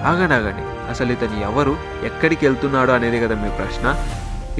ఆగనాగండి, అసలు ఇతను ఎవరు, ఎక్కడికి వెళ్తున్నాడు అనేది కదా మీ ప్రశ్న.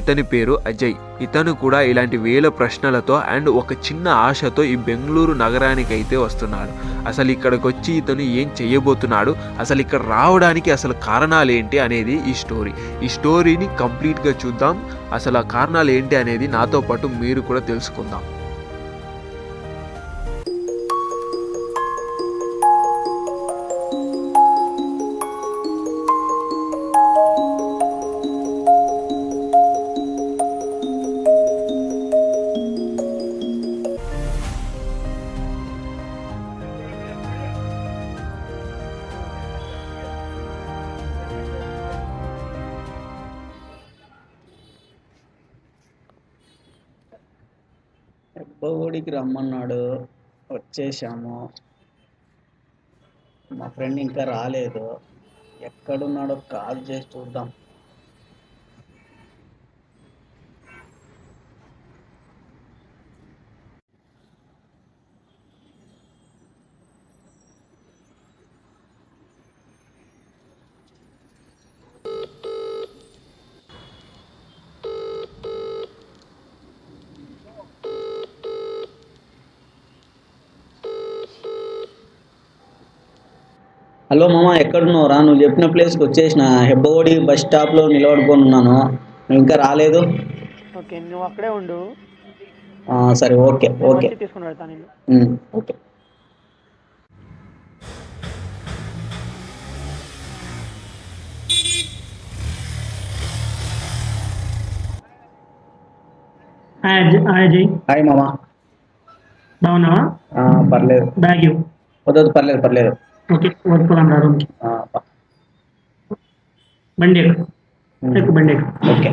ఇతని పేరు అజయ్. ఇతను కూడా ఇలాంటి వేల ప్రశ్నలతో అండ్ ఒక చిన్న ఆశతో ఈ బెంగళూరు నగరానికి అయితే వస్తున్నాడు. అసలు ఇక్కడికి వచ్చి ఇతను ఏం చేయబోతున్నాడు, అసలు ఇక్కడ రావడానికి అసలు కారణాలు ఏంటి అనేది ఈ స్టోరీని కంప్లీట్గా చూద్దాం. అసలు ఆ కారణాలు ఏంటి అనేది నాతో పాటు మీరు కూడా తెలుసుకుందాం. ఊడికి రమ్మన్నాడు, వచ్చేసాము. మా ఫ్రెండ్ ఇంకా రాలేదు, ఎక్కడున్నాడో కాల్ చేసి చూద్దాం. హలో మామ, ఎక్కడున్నావురా? నువ్వు చెప్పిన ప్లేస్కి వచ్చేసిన. హెబ్బోడి బస్ స్టాప్లో నిలబడుకొని ఉన్నాను, నువ్వు ఇంకా రాలేదు. ఓకే, నువ్వు అక్కడే ఉండు. సరే, ఓకే ఓకే తీసుకుని వెళ్తాను నేను. ఓకే. అజయ్, హాయ్ మామ. బాగున్నావా? పర్లేదు. బ్యాగ్ వద్దు, పర్లేదు పర్లేదు. ఓకే, వదిపోదాం రా రూమ్కి. బండి ఎక్కు, బండి ఎక్కు. ఓకే.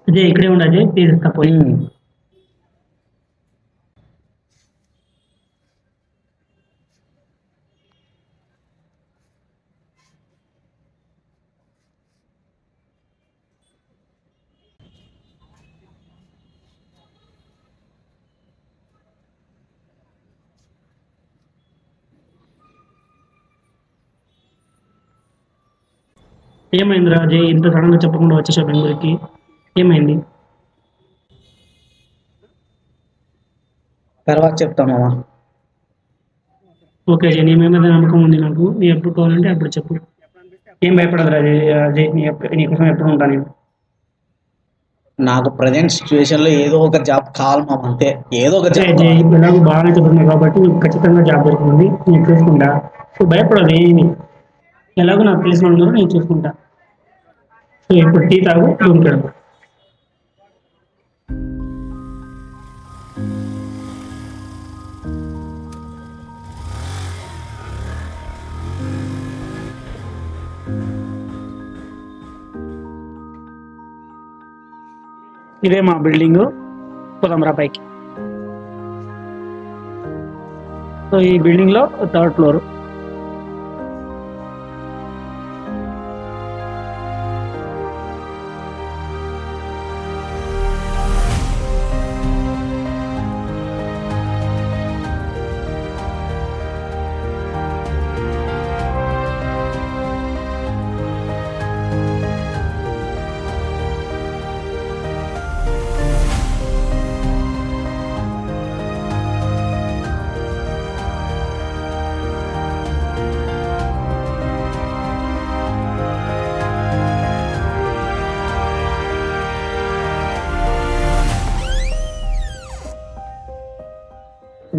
అజయ్, ఇక్కడే ఉండు అజయ్, తీసిస్తా పోయి. ఏమైంది రా అజయ్, ఇంత సడన్గా చెప్పకుండా వచ్చేసావు బెంగళూరుకి? ఏమైంది? తర్వాత చెప్తా మామ. ఓకే అజయ్, నీ మీద నమ్మకం ఉంది నాకు. నీ ఎప్పుడు కావాలంటే అప్పుడు చెప్పు. ఏం భయపడదు రా అజయ్, నీకోసం ఎప్పుడు ఉంటాను నేను. నాకు ప్రజెంట్ సిచ్యువేషన్ లో ఏదో ఒక జాబ్ కావాలి మామ, అంతే. ఏదో ఒక జాబ్ అజయ్, ఎలాగో బాగానే చదువుతున్నావు కాబట్టి నీకు ఖచ్చితంగా జాబ్ దొరుకుతుంది, నేను చూసుకుంటా. సో భయపడదు ఏమి. ఎలాగో నాకు తెలిసిన ఉన్నారు, నేను చూసుకుంటా. సో ఇప్పుడు టీ తాగు, రూమ్కి వెళ్దాం. ఇదే మా బిల్డింగ్, పోదాం రా పైకి. సో ఈ బిల్డింగ్ లో 3rd ఫ్లోర్.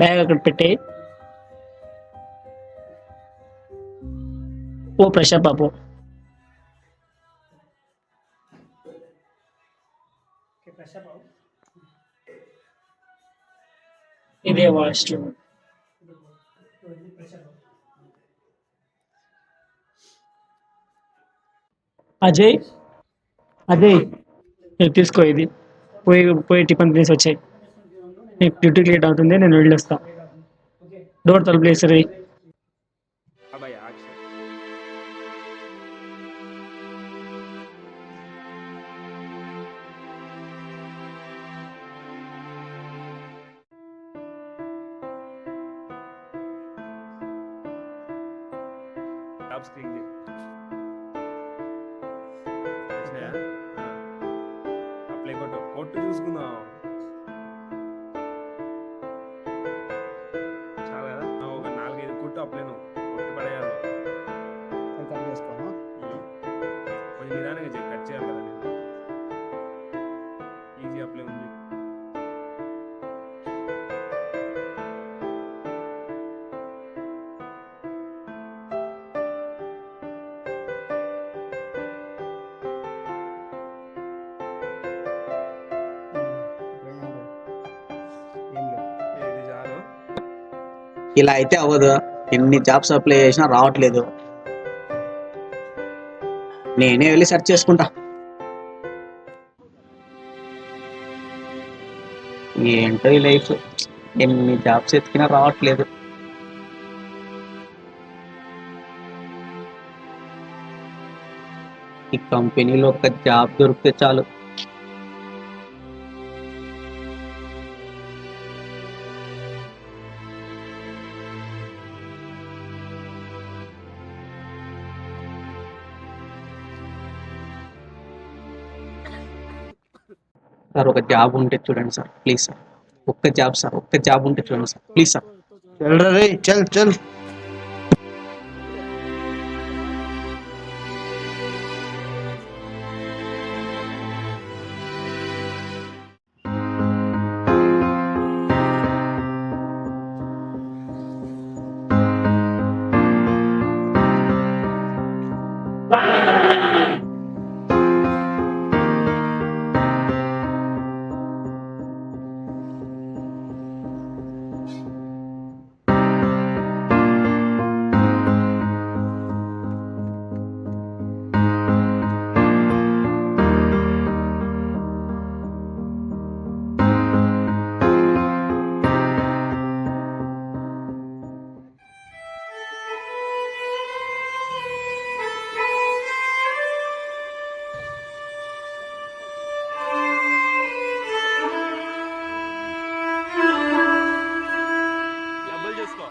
బ్యాగ్ అక్కడ పెట్టే, ఓ ఫ్రెష్ అప్ అప్పు. ఇదే వాష్రూమ్. అజయ్, అజయ్, ఇది తీసుకో, ఇది పోయి పోయి టిఫిన్ తినేసి వచ్చాయి. నీకు డ్యూటీకి లేట్ అవుతుంది, నేను వెళ్ళొస్తా. డోర్ తలుపు వేసరి. అబ్బాయి యాక్షన్. టాప్ స్క్రీన్ చేయి. వచ్చినాయా? అప్లై కొట్టు చూసుకుందాం. చాలా కదా ఒక 4-5 కుట్టు అప్లై నువ్వు కొట్టి పడేయాలి. కట్ చేసుకోను. కొంచెం నిదానంగా చేయి, కట్ చేయాలి కదా నేను. ఈజీ అప్లై ఉంది. ఏం లేదు. ఇది చాలు. ఇలా అయితే అవ్వదు. ఎన్ని జాబ్స్ అప్లై చేసినా రావట్లేదు. నేనే వెళ్ళి సెర్చ్ చేసుకుంటా. ఏంటో ఈ లైఫ్, ఎన్ని జాబ్స్ ఎత్తికినా రావట్లేదు. ఈ కంపెనీలో ఒక జాబ్ దొరికితే చాలు. సార్ ఒక జాబ్ ఉంటే చూడండి సార్, ప్లీజ్ సార్. ఒక్క జాబ్ సార్, ఒక్క జాబ్ ఉంటే చూడండి సార్, ప్లీజ్ సార్. చల్ రే, చల్ చల్. డబ్బులు చేసుకో.